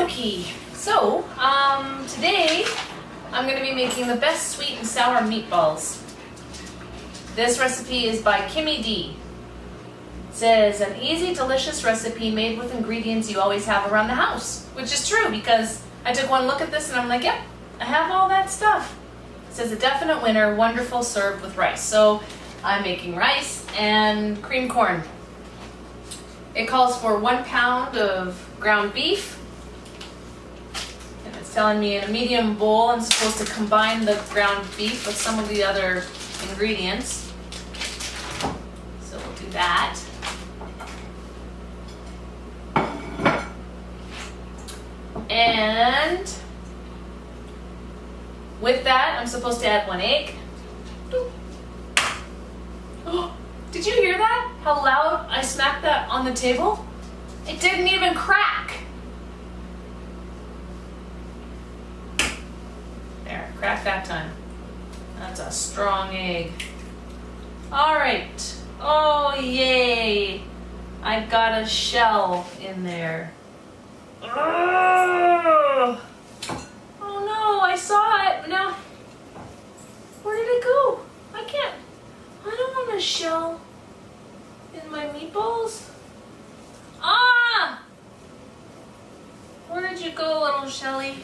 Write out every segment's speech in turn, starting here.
Okie dokie. So, today I'm going to be making the best sweet and sour meatballs. This recipe is by Kimmy D. It says, an easy, delicious recipe made with ingredients you always have around the house. Which is true, because I took one look at this and I'm like, yep, I have all that stuff. It says, a definite winner, wonderful served with rice. So, I'm making rice and cream corn. It calls for 1 pound of ground beef. And it's telling me in a medium bowl I'm supposed to combine the ground beef with some of the other ingredients. So we'll do that. And with that, I'm supposed to add 1 egg. Oh, did you hear that? How loud I smacked that on the table? It didn't even crack. There, cracked that time. That's a strong egg. All right. Oh, yay. I got a shell in there. Oh no, I saw it. Now, where did it go? I don't want a shell in my meatballs. Ah! Where did you go, little Shelly?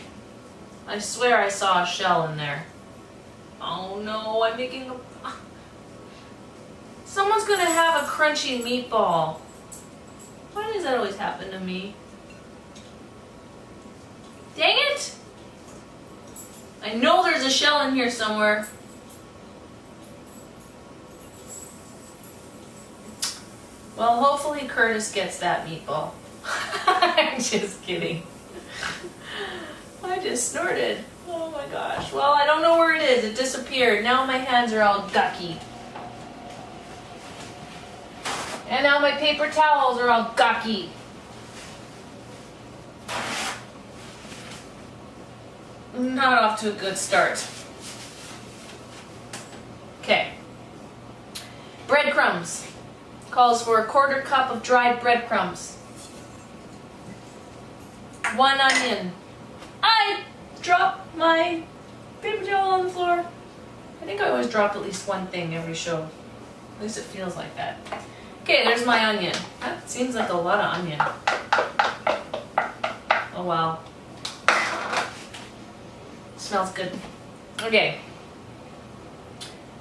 I swear I saw a shell in there. Oh no, I'm making a... Someone's gonna have a crunchy meatball. Why does that always happen to me? Dang it! I know there's a shell in here somewhere. Well, hopefully Curtis gets that meatball. I'm just kidding. I just snorted. Oh my gosh. Well, I don't know where it is. It disappeared. Now my hands are all gucky. And now my paper towels are all gucky. Not off to a good start. Okay. Breadcrumbs. Calls for 1/4 cup of dried breadcrumbs. 1 onion. I dropped my paper towel on the floor. I think I always drop at least one thing every show. At least it feels like that. Okay, there's my onion. That seems like a lot of onion. Oh wow. Smells good. Okay.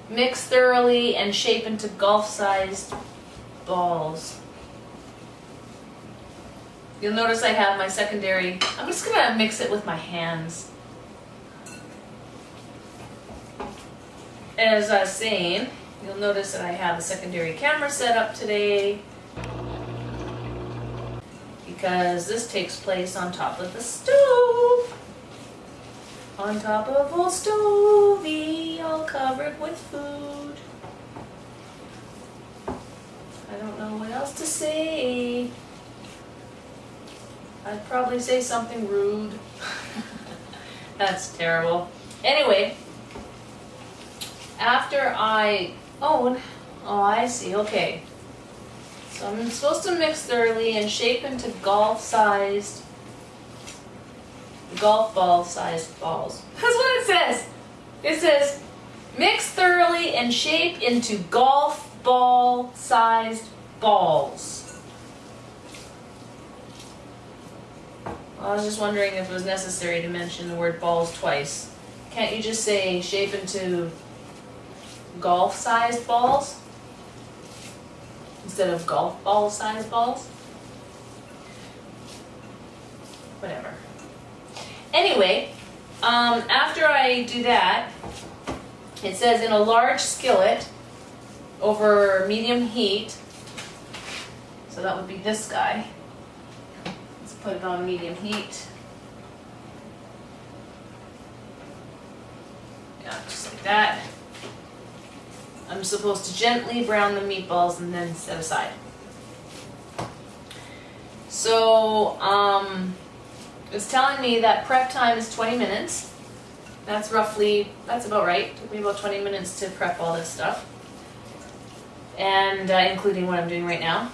Mix thoroughly and shape into golf-sized balls. You'll notice I have my secondary. I'm just gonna mix it with my hands. As I was saying, you'll notice that I have a secondary camera set up today because this takes place on top of the stove. On top of old stovey, all covered with food. I don't know what else to say. I'd probably say something rude. That's terrible. Anyway, after I... Oh, I see. Okay. So I'm supposed to mix thoroughly and shape into golf ball sized balls. That's what it says. It says mix thoroughly and shape into golf ball sized balls. I was just wondering if it was necessary to mention the word balls twice. Can't you just say shape into golf sized balls instead of golf ball sized balls? Whatever. Anyway, after I do that, it says in a large skillet over medium heat. So that would be this guy. Let's put it on medium heat. Yeah, just like that. I'm supposed to gently brown the meatballs and then set aside. So, it's telling me that prep time is 20 minutes. That's about right. It took me about 20 minutes to prep all this stuff. And including what I'm doing right now.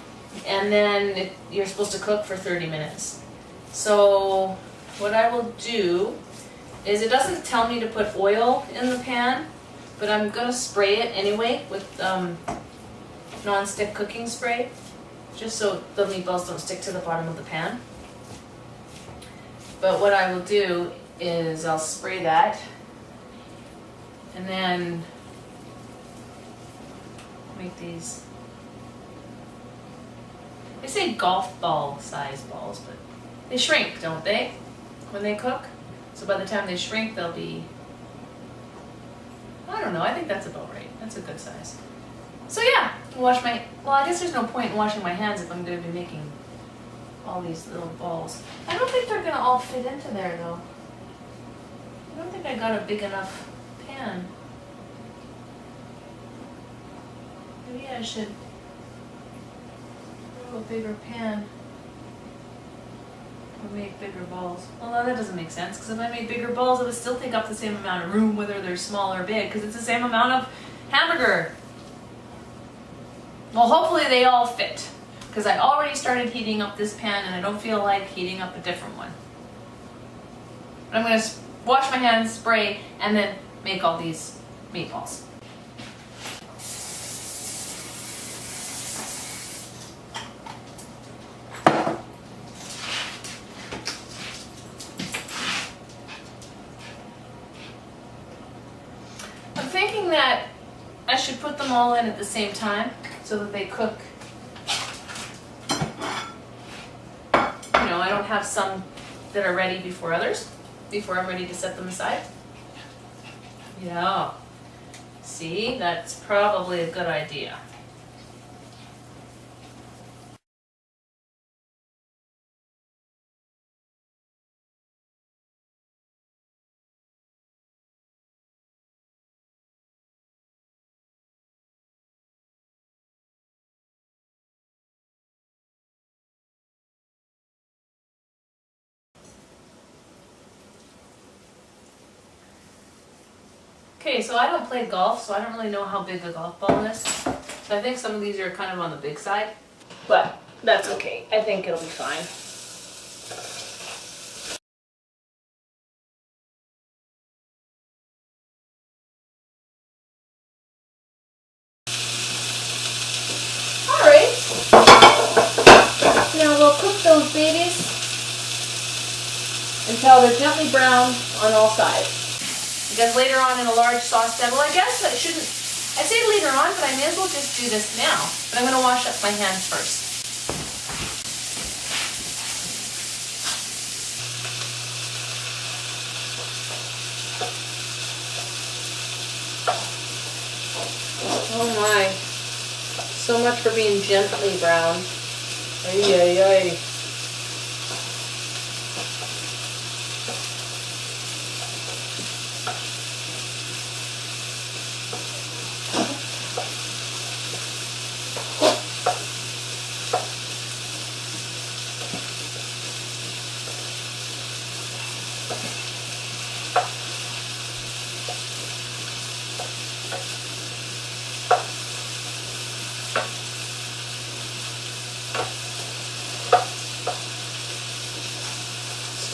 And then you're supposed to cook for 30 minutes. So what I will do is, it doesn't tell me to put oil in the pan, but I'm gonna spray it anyway with non-stick cooking spray, just so the meatballs don't stick to the bottom of the pan. But what I will do is I'll spray that, and then make these, they say golf ball size balls, but they shrink, don't they, when they cook? So by the time they shrink, they'll be, I don't know, I think that's about right. That's a good size. So yeah, wash my, well, I guess there's no point in washing my hands if I'm going to be making all these little balls. I don't think they're going to all fit into there though. I don't think I got a big enough pan. Maybe I should grow a bigger pan or make bigger balls. Although that doesn't make sense, because if I made bigger balls, it would still take up the same amount of room whether they're small or big, because it's the same amount of hamburger. Well, hopefully they all fit, because I already started heating up this pan and I don't feel like heating up a different one. I'm going to wash my hands, spray, and then make all these meatballs. I'm thinking that I should put them all in at the same time so that they cook. You know, I don't have some that are ready before others, before I'm ready to set them aside. Yeah. See, that's probably a good idea. Okay, so I don't play golf, so I don't really know how big a golf ball is. So I think some of these are kind of on the big side, but that's okay. I think it'll be fine. All right. Now we'll cook those babies until they're gently brown on all sides. Because later on in a large sauce pan, well, I guess I shouldn't, I say later on, but I may as well just do this now. But I'm going to wash up my hands first. Oh my. So much for being gently brown. Ay, ay, ay.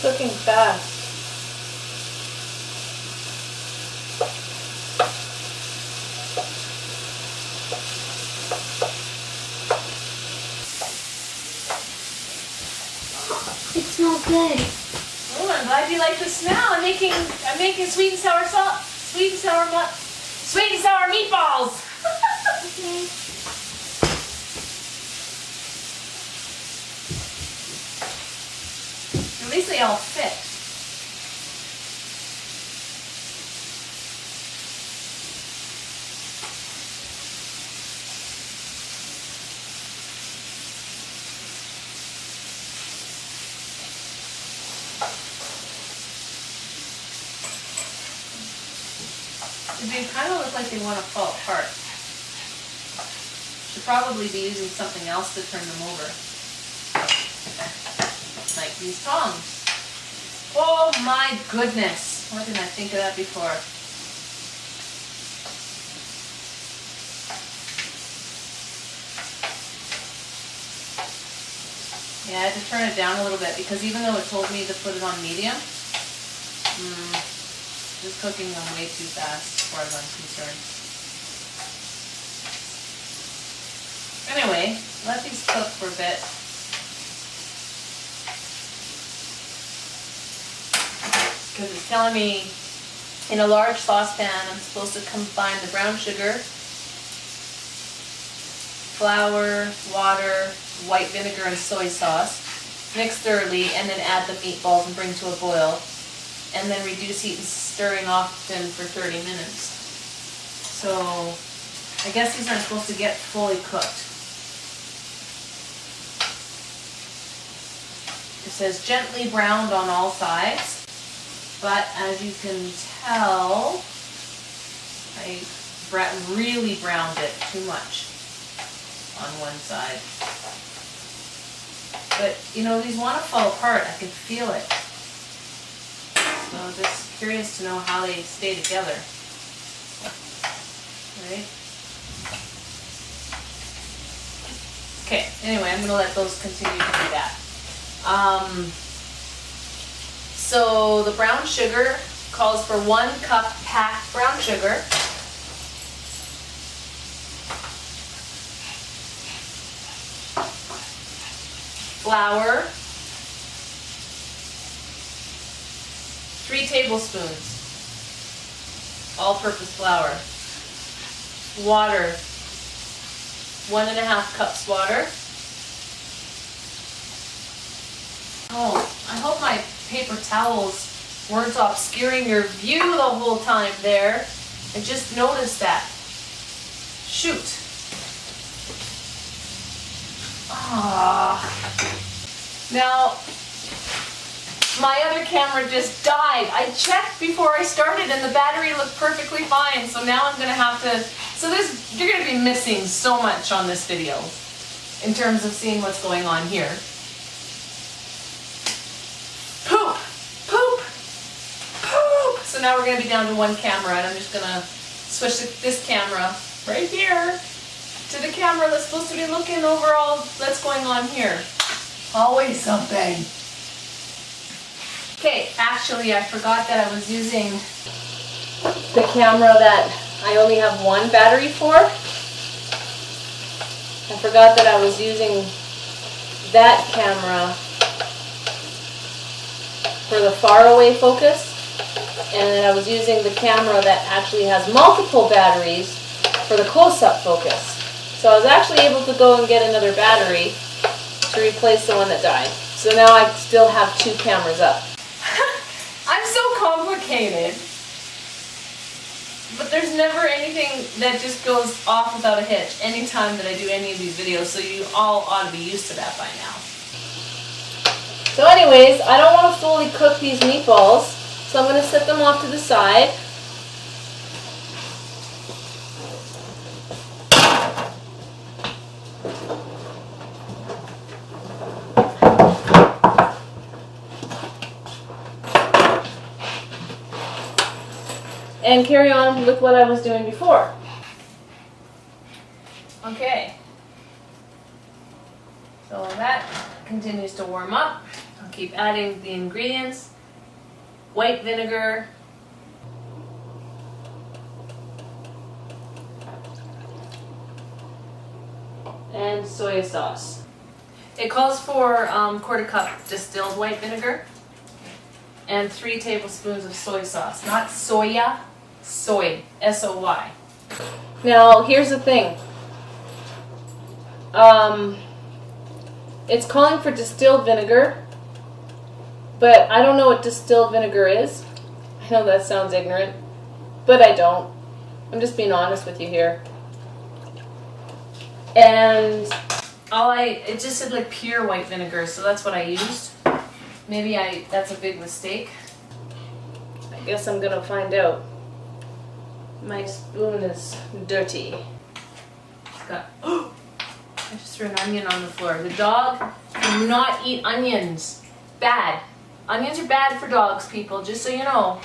Cooking fast. It smells good. Oh, I'm glad you like the smell. I'm making sweet and sour meatballs. Okay. At least they all fit. They kind of look like they want to fall apart. Should probably be using something else to turn them over. Like these tongs. Oh my goodness. Why didn't I think of that before? Yeah, I had to turn it down a little bit because even though it told me to put it on medium, it's cooking on way too fast as far as I'm concerned. Anyway, let these cook for a bit. Because it's telling me in a large saucepan I'm supposed to combine the brown sugar, flour, water, white vinegar, and soy sauce. Mix thoroughly and then add the meatballs and bring to a boil. And then reduce heat and stirring often for 30 minutes. So I guess these aren't supposed to get fully cooked. It says gently browned on all sides. But as you can tell, I really browned it too much on one side. But, you know, these want to fall apart. I can feel it. So I'm just curious to know how they stay together. Right? Okay, anyway, I'm going to let those continue to do that. So the brown sugar calls for 1 cup packed brown sugar. Flour, 3 tablespoons, all-purpose flour. Water, 1.5 cups water. Oh, I hope my paper towels weren't obscuring your view the whole time there. I just noticed that. Shoot. Now, my other camera just died. I checked before I started and the battery looked perfectly fine. So now I'm gonna have to, you're gonna be missing so much on this video in terms of seeing what's going on here. Poop, poop, poop. So now we're gonna be down to 1 camera and I'm just gonna switch this camera right here to the camera that's supposed to be looking over all that's going on here. Always something. Okay, actually I forgot that I was using the camera that I only have 1 battery for. I forgot that I was using that camera for the faraway focus, and then I was using the camera that actually has multiple batteries for the close-up focus. So I was actually able to go and get another battery to replace the one that died. So now I still have 2 cameras up. I'm so complicated. But there's never anything that just goes off without a hitch anytime that I do any of these videos, so you all ought to be used to that by now. So anyways, I don't want to fully cook these meatballs, so I'm going to set them off to the side. And carry on with what I was doing before. Okay. So that continues to warm up. I'll keep adding the ingredients. White vinegar. And soy sauce. It calls for 1/4 cup distilled white vinegar and 3 tablespoons of soy sauce. Not soya, soy, S-O-Y. Now, here's the thing. It's calling for distilled vinegar, but I don't know what distilled vinegar is. I know that sounds ignorant, but I don't. I'm just being honest with you here. And it just said like pure white vinegar, so that's what I used. Maybe that's a big mistake. I guess I'm gonna find out. My spoon is dirty. It's got, I just threw an onion on the floor. The dog do not eat onions. Bad. Onions are bad for dogs, people, just so you know.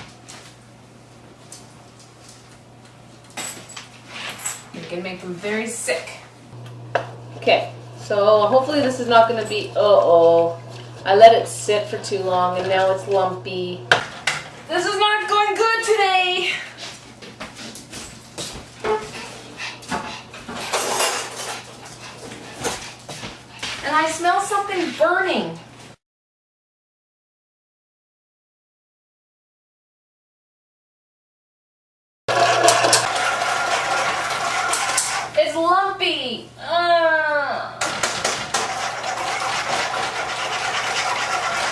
You can make them very sick. Okay, So hopefully this is not going to be, uh-oh. I let it sit for too long and now it's lumpy. This is not going good today. And I smell something burning. It's lumpy.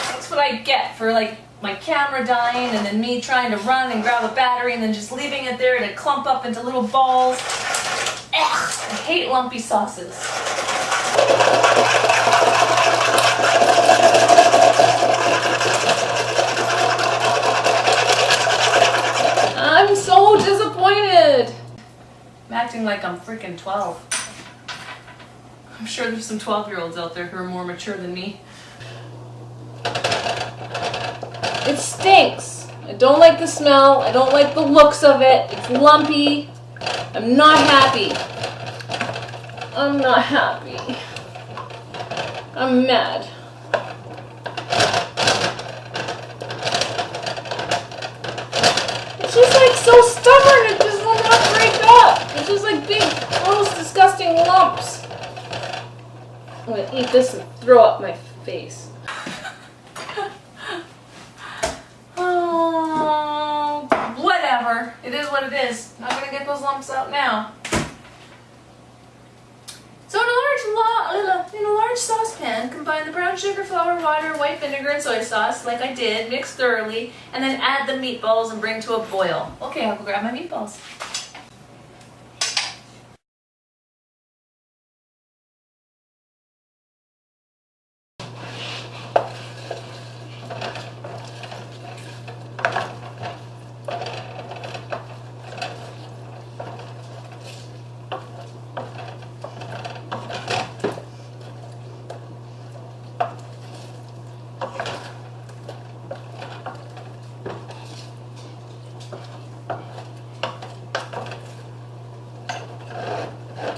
That's what I get for like my camera dying and then me trying to run and grab a battery and then just leaving it there to clump up into little balls. Ugh, I hate lumpy sauces. I'm so disappointed. I'm acting like I'm freaking 12. I'm sure there's some 12-year-olds out there who are more mature than me. It stinks. I don't like the smell. I don't like the looks of it. It's lumpy. I'm not happy. I'm not happy. I'm mad. It's just like so stubborn. It just will not break up. It's just like big, gross, disgusting lumps. I'm gonna eat this and throw up my face. Oh, whatever. It is what it is. Not gonna get those lumps out now. So in a large saucepan, combine the brown sugar, flour, water, white vinegar, and soy sauce, like I did. Mix thoroughly, and then add the meatballs and bring to a boil. Okay, I'll go grab my meatballs.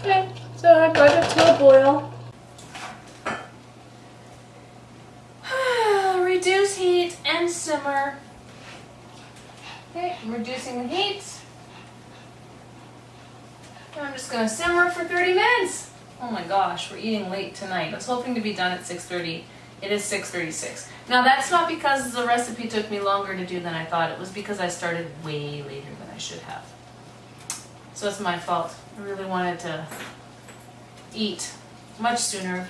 Okay, so I brought it to a boil. Reduce heat and simmer. Okay, I'm reducing the heat. I'm just gonna simmer for 30 minutes. Oh my gosh, we're eating late tonight. I was hoping to be done at 6:30. It is 6:36. Now that's not because the recipe took me longer to do than I thought. It was because I started way later than I should have. So it's my fault. I really wanted to eat much sooner.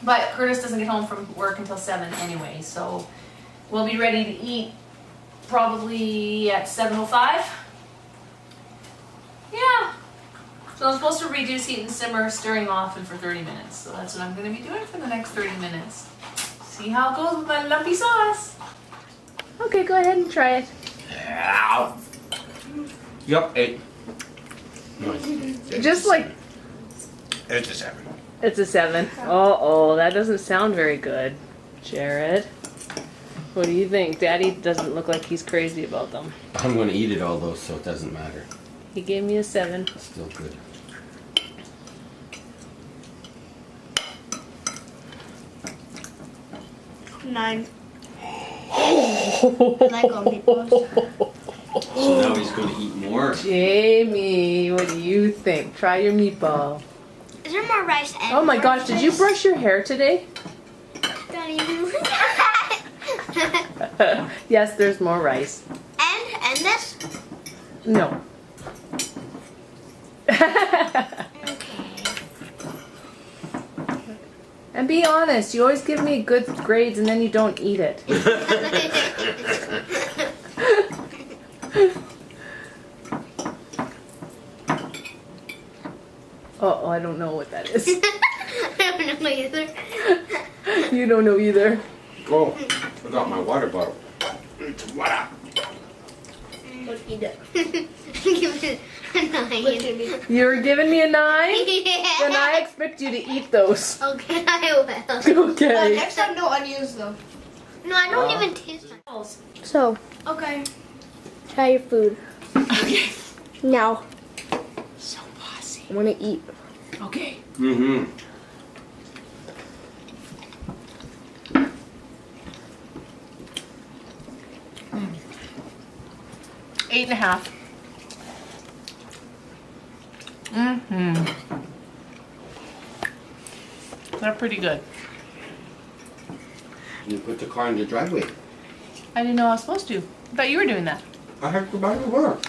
But Curtis doesn't get home from work until 7 anyway, so we'll be ready to eat probably at 7:05. Yeah. So I'm supposed to reduce heat and simmer, stirring often for 30 minutes. So that's what I'm going to be doing for the next 30 minutes. See how it goes with my lumpy sauce. Okay, go ahead and try it. Yep, 8. Just like... It's a 7. It's a 7. Uh-oh, that doesn't sound very good. Jared, what do you think? Daddy doesn't look like he's crazy about them. I'm going to eat it all though, so it doesn't matter. He gave me a 7. It's still good. Nine. I like all meatballs. So now he's going to eat more. Jamie, what do you think? Try your meatball. Is there more rice and Oh my gosh, did you rice? brush your hair today? Don't even. Yes, there's more rice. and this? No. Okay. And be honest, you always give me good grades and then you don't eat it. Uh-oh, I don't know what that is. I don't know either. You don't know either. Oh, I got my water bottle. It's water. What eat it? Give it a 9. You're giving me a 9? Yeah. Then I expect you to eat those. Okay, I will. Okay. Next time, no onions though. No, I don't even taste it. So, Okay. try your food. Okay. Now, So bossy. I want to eat. Okay. Mm-hmm. 8.5. Mm-hmm. They're pretty good. You put the car in the driveway. I didn't know I was supposed to. I thought you were doing that. I have to buy the work.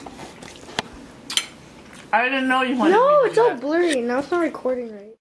I didn't know you wanted No, me to it's do all that. blurry. Now it's not recording right.